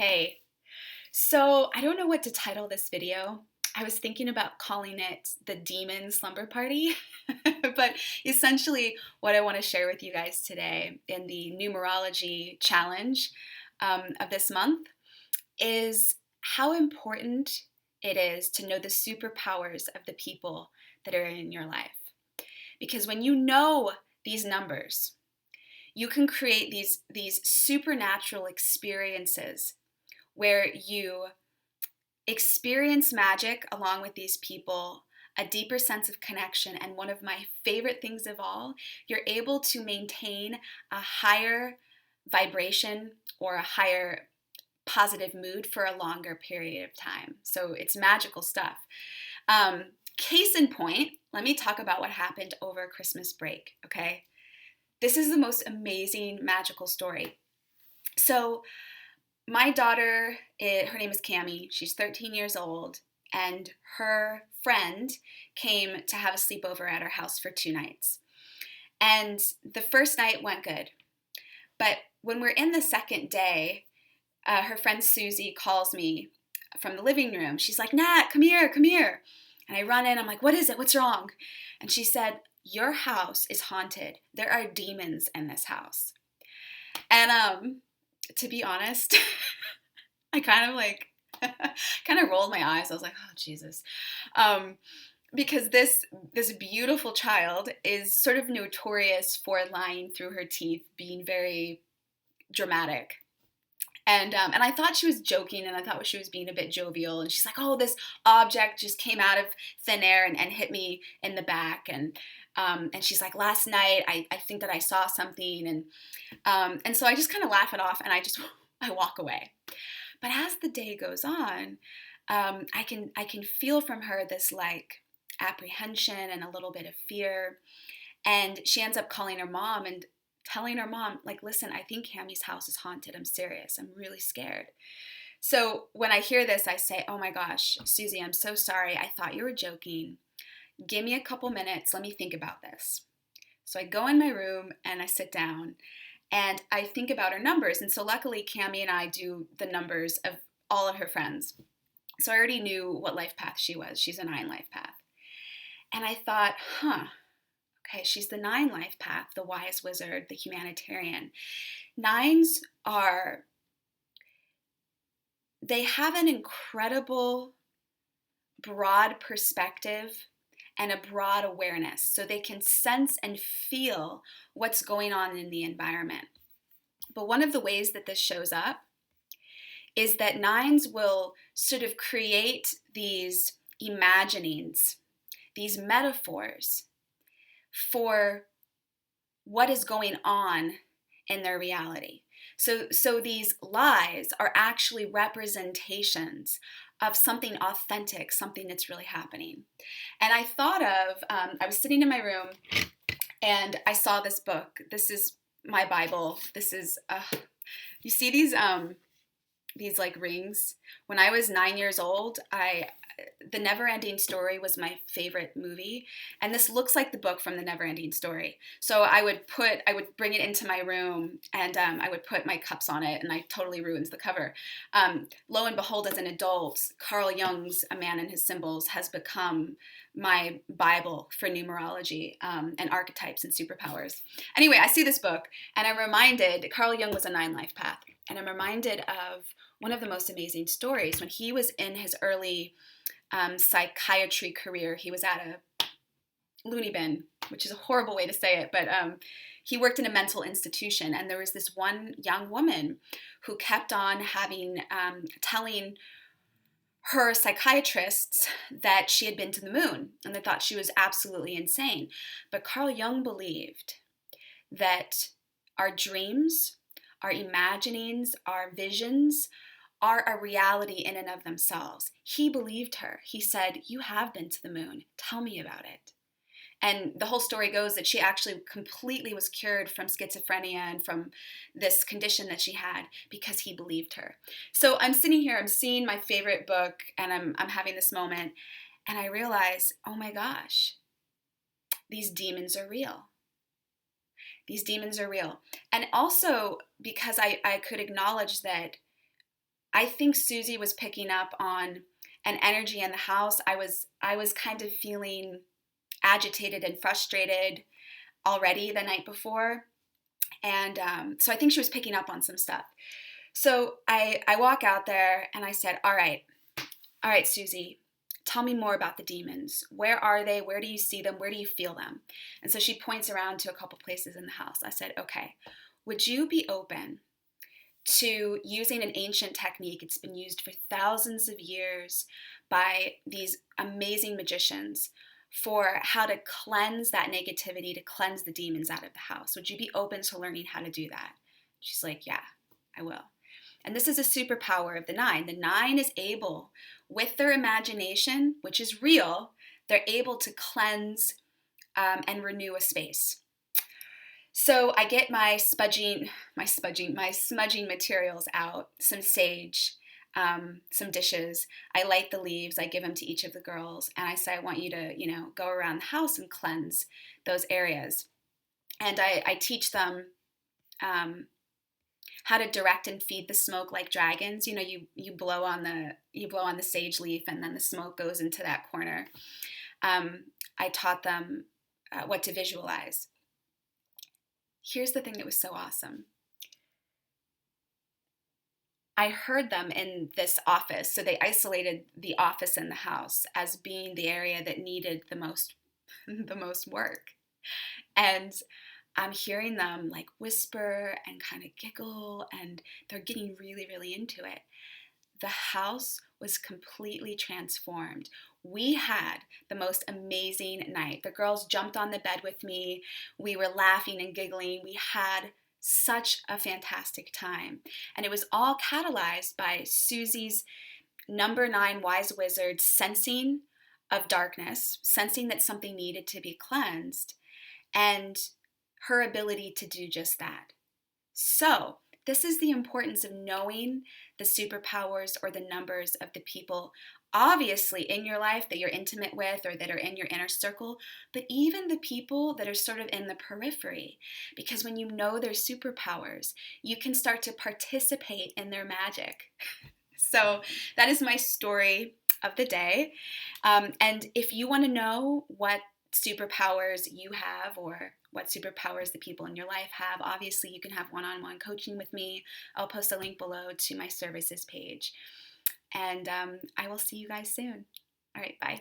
Hey, so I don't know what to title this video. I was thinking about calling it the Demon Slumber Party, but essentially, what I want to share with you guys today in the numerology challenge of this month is how important it is to know the superpowers of the people that are in your life. Because when you know these numbers, you can create these supernatural experiences where you experience magic along with these people, a deeper sense of connection, and one of my favorite things of all, you're able to maintain a higher vibration or a higher positive mood for a longer period of time. So it's magical stuff. Case in point, let me talk about what happened over Christmas break, okay? This is the most amazing, magical story. So my daughter, her name is Cami. She's 13 years old, and her friend came to have a sleepover at our house for 2 nights. And the first night went good. But when we're in the second day, her friend Susie calls me from the living room. She's like, Nat, come here, come here. And I run in. I'm like, what is it? What's wrong? And she said, your house is haunted. There are demons in this house. And to be honest, I kind of rolled my eyes. I was like, oh, Jesus. Because this beautiful child is sort of notorious for lying through her teeth, being very dramatic. And I thought she was joking, and I thought she was being a bit jovial. And she's like, oh, this object just came out of thin air and hit me in the back. And she's like, last night, I think that I saw something. And so I just kind of laugh it off, and I walk away. But as the day goes on, I can feel from her this like apprehension and a little bit of fear. And she ends up calling her mom and telling her mom, like, listen, I think Cami's house is haunted. I'm serious. I'm really scared. So when I hear this, I say, oh my gosh, Susie, I'm so sorry. I thought you were joking. Give me a couple minutes. Let me think about this. So I go in my room and I sit down and I think about her numbers. And so luckily, Cami and I do the numbers of all of her friends. So I already knew what life path she was. She's a 9 life path. And I thought, okay, she's the 9 life path, the wise wizard, the humanitarian. Nines they have an incredible broad perspective and a broad awareness. So they can sense and feel what's going on in the environment. But one of the ways that this shows up is that nines will sort of create these imaginings, these metaphors for what is going on in their reality. So these lies are actually representations of something authentic, something that's really happening. And I thought of, I was sitting in my room and I saw this book. This is my Bible. This is, you see these like rings? When I was 9 years old, the Never-Ending Story was my favorite movie, and this looks like the book from the Never-Ending Story. So I would bring it into my room, and I would put my cups on it, and I totally ruined the cover. Lo and behold, as an adult, Carl Jung's A Man and His Symbols has become my Bible for numerology and archetypes and superpowers. Anyway, I see this book, and I'm reminded, Carl Jung was a 9 life path, and I'm reminded of one of the most amazing stories. When he was in his early psychiatry career, he was at a loony bin, which is a horrible way to say it, but he worked in a mental institution, and there was this one young woman who kept on telling her psychiatrists that she had been to the moon, and they thought she was absolutely insane. But Carl Jung believed that our dreams, our imaginings, our visions are a reality in and of themselves. He believed her. He said, you have been to the moon. Tell me about it. And the whole story goes that she actually completely was cured from schizophrenia and from this condition that she had because he believed her. So I'm sitting here, I'm seeing my favorite book, and I'm having this moment, and I realize, oh my gosh, these demons are real. These demons are real. And also because I could acknowledge that I think Susie was picking up on an energy in the house. I was kind of feeling agitated and frustrated already the night before. And so I think she was picking up on some stuff. So I walk out there and I said, all right, Susie, tell me more about the demons. Where are they? Where do you see them? Where do you feel them? And so she points around to a couple places in the house. I said, okay, would you be open to using an ancient technique? It's been used for thousands of years by these amazing magicians for how to cleanse that negativity, to cleanse the demons out of the house. Would you be open to learning how to do that? She's like, yeah, I will. And this is a superpower of the nine. The nine is able, with their imagination, which is real, they're able to cleanse and renew a space. So I get my smudging materials out, some sage, some dishes. I light the leaves. I give them to each of the girls, and I say, I want you to, go around the house and cleanse those areas. And I teach them how to direct and feed the smoke like dragons. You blow on the sage leaf, and then the smoke goes into that corner. I taught them what to visualize. Here's the thing that was so awesome. I heard them in this office, so they isolated the office and the house as being the area that needed the most work. And I'm hearing them like whisper and kind of giggle, and they're getting really, really into it. The house was completely transformed. We had the most amazing night. The girls jumped on the bed with me. We were laughing and giggling. We had such a fantastic time. And it was all catalyzed by Susie's number 9 wise wizard sensing of darkness, sensing that something needed to be cleansed, and her ability to do just that. So, this is the importance of knowing the superpowers or the numbers of the people, obviously in your life that you're intimate with or that are in your inner circle, but even the people that are sort of in the periphery. Because when you know their superpowers, you can start to participate in their magic. So that is my story of the day. And if you want to know what superpowers you have or what superpowers the people in your life have, obviously you can have one-on-one coaching with me. I'll post a link below to my services page. And I will see you guys soon. All right, bye.